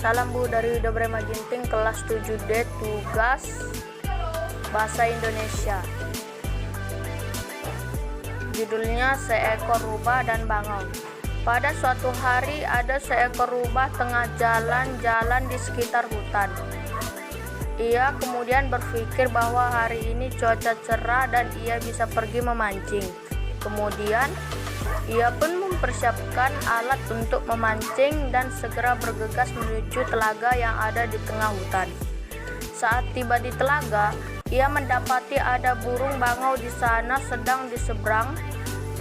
Salam Bu dari Dobrema Ginting kelas 7D tugas Bahasa Indonesia. Judulnya Seekor Rubah dan Bangau. Pada suatu hari ada seekor rubah tengah jalan-jalan di sekitar hutan. Ia kemudian berpikir bahwa hari ini cuaca cerah dan ia bisa pergi memancing. Kemudian ia pun mempersiapkan alat untuk memancing dan segera bergegas menuju telaga yang ada di tengah hutan. Saat tiba di telaga, ia mendapati ada burung bangau di sana sedang di seberang.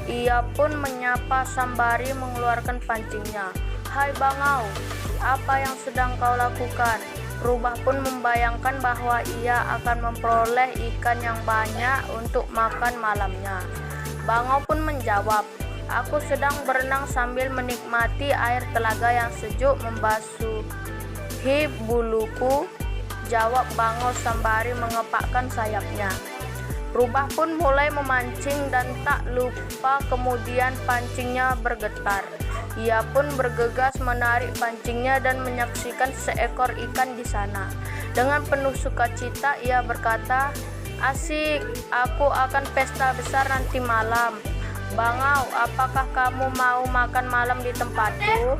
Ia pun menyapa sembari mengeluarkan pancingnya. "Hai bangau, apa yang sedang kau lakukan?" Rubah pun membayangkan bahwa ia akan memperoleh ikan yang banyak untuk makan malamnya. Bangau pun menjawab, "Aku sedang berenang sambil menikmati air telaga yang sejuk membasuhi buluku," jawab bangau sembari mengepakkan sayapnya. Rubah pun mulai memancing dan tak lupa kemudian pancingnya bergetar. Ia pun bergegas menarik pancingnya dan menyaksikan seekor ikan di sana. Dengan penuh sukacita ia berkata, "Asik, aku akan pesta besar nanti malam. Bangau, apakah kamu mau makan malam di tempatku?"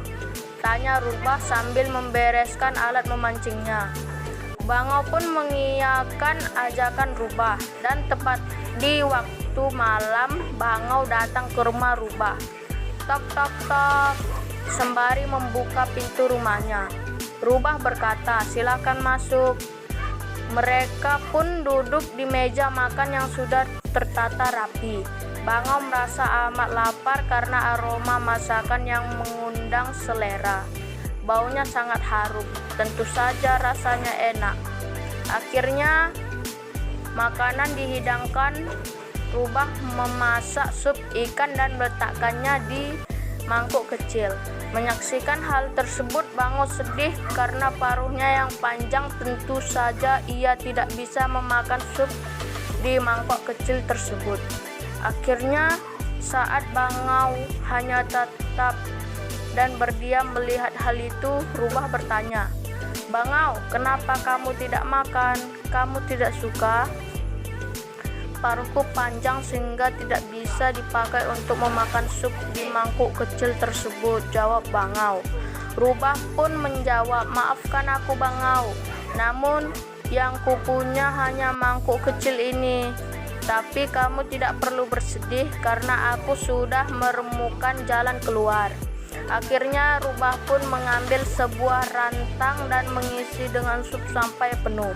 tanya Rubah sambil membereskan alat memancingnya. Bangau pun mengiyakan ajakan Rubah dan tepat di waktu malam Bangau datang ke rumah Rubah. Tok tok tok, sembari membuka pintu rumahnya. Rubah berkata, "Silakan masuk." Mereka pun duduk di meja makan yang sudah tertata rapi. Bangau merasa amat lapar karena aroma masakan yang mengundang selera. Baunya sangat harum, tentu saja rasanya enak. Akhirnya makanan dihidangkan. Rubah memasak sup ikan dan meletakkannya di mangkuk kecil. Menyaksikan hal tersebut, Bangau sedih karena paruhnya yang panjang. Tentu saja ia tidak bisa memakan sup di mangkok kecil tersebut. Akhirnya saat Bangau hanya tetap dan berdiam melihat hal itu, Rubah bertanya, "Bangau, kenapa kamu tidak makan? Kamu tidak suka?" "Paruhku panjang sehingga tidak bisa dipakai untuk memakan sup di mangkuk kecil tersebut," jawab Bangau. Rubah pun menjawab, "Maafkan aku Bangau, namun yang kupunya hanya mangkuk kecil ini. Tapi kamu tidak perlu bersedih karena aku sudah menemukan jalan keluar." Akhirnya Rubah pun mengambil sebuah rantang dan mengisi dengan sup sampai penuh.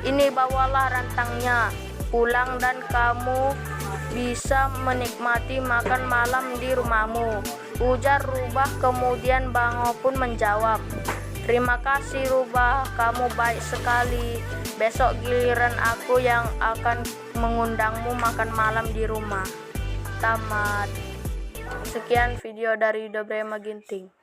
Ini bawalah rantangnya pulang dan kamu bisa menikmati makan malam di rumahmu," ujar Rubah. Kemudian Bangau pun menjawab, "Terima kasih Rubah, kamu baik sekali. Besok giliran aku yang akan mengundangmu makan malam di rumah." Tamat. Sekian video dari Dobrema Ginting.